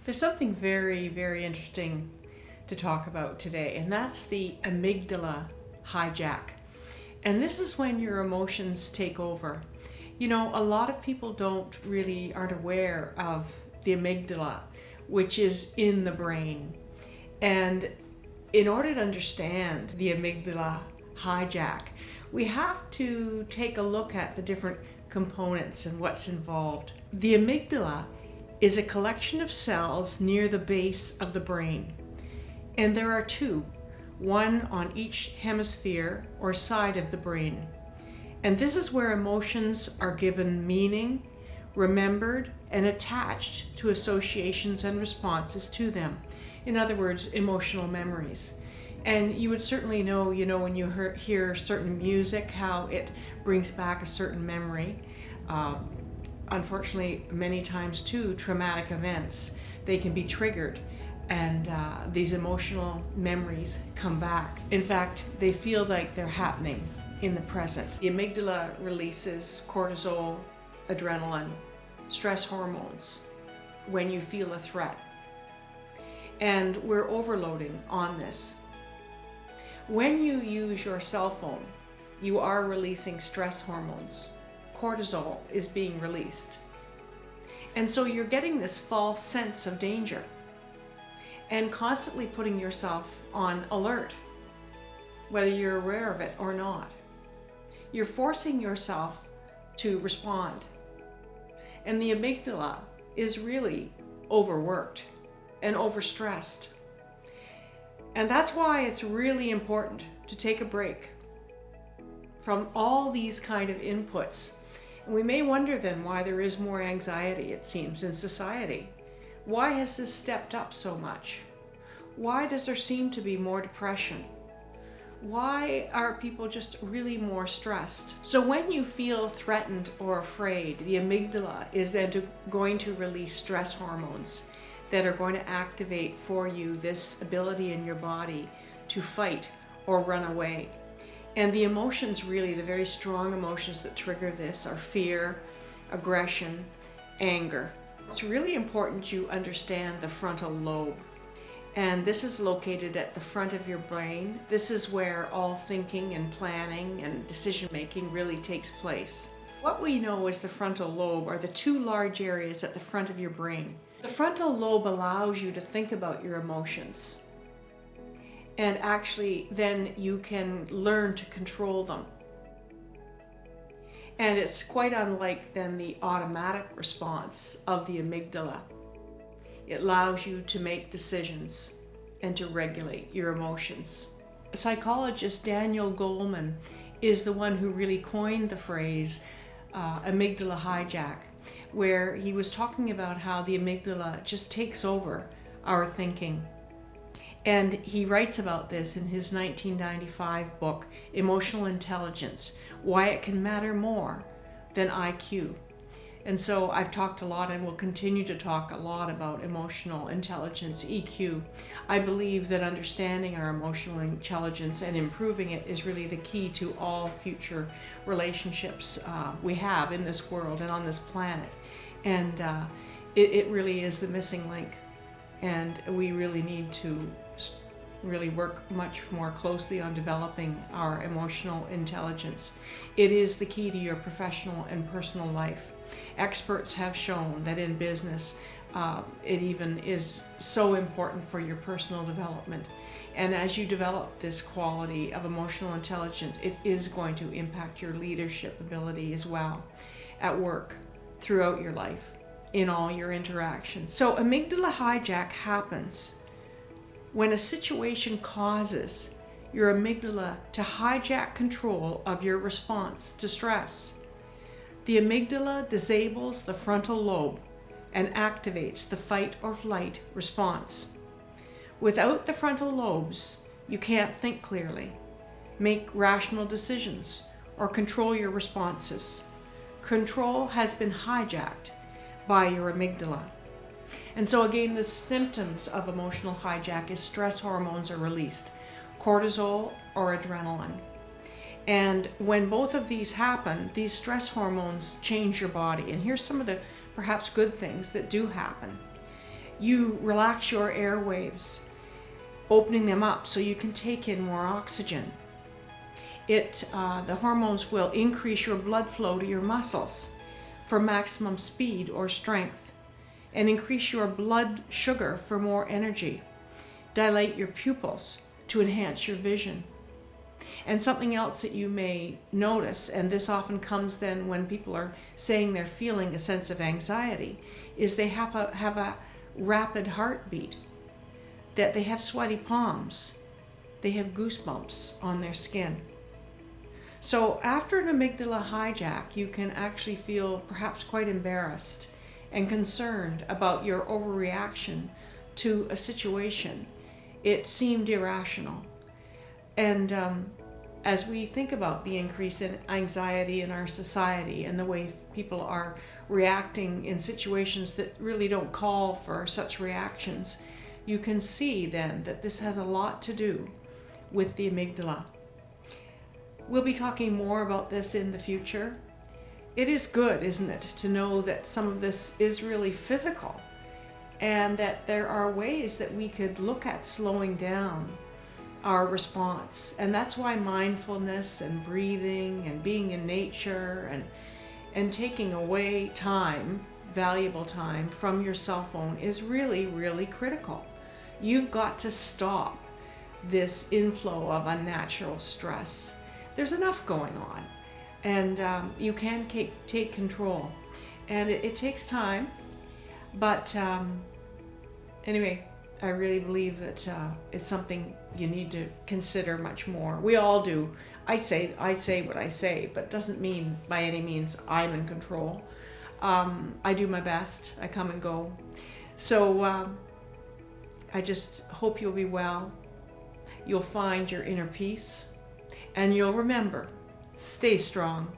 There's something very, very interesting to talk about today, and that's the amygdala hijack. And this is when your emotions take over. You know, a lot of people aren't aware of the amygdala, which is in the brain. And in order to understand the amygdala hijack, we have to take a look at the different components and what's involved. The amygdala is a collection of cells near the base of the brain. And there are two, one on each hemisphere or side of the brain. And this is where emotions are given meaning, remembered, and attached to associations and responses to them. In other words, emotional memories. And you would certainly know, when you hear certain music, how it brings back a certain memory. Unfortunately, many times too, traumatic events, they can be triggered, and these emotional memories come back. In fact, they feel like they're happening in the present. The amygdala releases cortisol, adrenaline, stress hormones when you feel a threat. And we're overloading on this. When you use your cell phone, you are releasing stress hormones. Cortisol is being released. And so you're getting this false sense of danger and constantly putting yourself on alert, whether you're aware of it or not. You're forcing yourself to respond. And the amygdala is really overworked and overstressed. And that's why it's really important to take a break from all these kind of inputs. And we may wonder then why there is more anxiety, it seems, in society. Why has this stepped up so much? Why does there seem to be more depression? Why are people just really more stressed? So when you feel threatened or afraid, the amygdala is then going to release stress hormones that are going to activate for you this ability in your body to fight or run away. And the emotions, really, the very strong emotions that trigger this are fear, aggression, anger. It's really important you understand the frontal lobe. And this is located at the front of your brain. This is where all thinking and planning and decision making really takes place. What we know as the frontal lobe are the two large areas at the front of your brain. The frontal lobe allows you to think about your emotions. And actually, then you can learn to control them. And it's quite unlike then the automatic response of the amygdala. It allows you to make decisions and to regulate your emotions. Psychologist Daniel Goleman is the one who really coined the phrase amygdala hijack, where he was talking about how the amygdala just takes over our thinking. And he writes about this in his 1995 book, Emotional Intelligence, Why It Can Matter More Than IQ. And so I've talked a lot and will continue to talk a lot about emotional intelligence, EQ. I believe that understanding our emotional intelligence and improving it is really the key to all future relationships we have in this world and on this planet. And it really is the missing link. And we really need to really work much more closely on developing our emotional intelligence. It is the key to your professional and personal life. Experts have shown that in business, it even is so important for your personal development. And as you develop this quality of emotional intelligence, it is going to impact your leadership ability as well at work, throughout your life, in all your interactions. So amygdala hijack happens when a situation causes your amygdala to hijack control of your response to stress. The amygdala disables the frontal lobe and activates the fight or flight response. Without the frontal lobes, you can't think clearly, make rational decisions, or control your responses. Control has been hijacked by your amygdala. And so again, the symptoms of emotional hijack is stress hormones are released, cortisol or adrenaline. And when both of these happen, these stress hormones change your body. And here's some of the perhaps good things that do happen. You relax your airwaves, opening them up so you can take in more oxygen. The hormones will increase your blood flow to your muscles for maximum speed or strength, and increase your blood sugar for more energy, dilate your pupils to enhance your vision. And something else that you may notice, and this often comes then when people are saying they're feeling a sense of anxiety, is they have a rapid heartbeat, that they have sweaty palms, they have goosebumps on their skin. So after an amygdala hijack, you can actually feel perhaps quite embarrassed and concerned about your overreaction to a situation. It seemed irrational. And as we think about the increase in anxiety in our society and the way people are reacting in situations that really don't call for such reactions, you can see then that this has a lot to do with the amygdala. We'll be talking more about this in the future. It is good, isn't it, to know that some of this is really physical, and that there are ways that we could look at slowing down our response. And that's why mindfulness and breathing and being in nature and taking away time, valuable time from your cell phone is really, really critical. You've got to stop this inflow of unnatural stress. There's enough going on, and you can take control, and it takes time, but anyway, I really believe that it's something you need to consider much more. We all do. I say what I say, but doesn't mean by any means I'm in control. I do my best. I come and go. So I just hope you'll be well. You'll find your inner peace. And you'll remember, stay strong.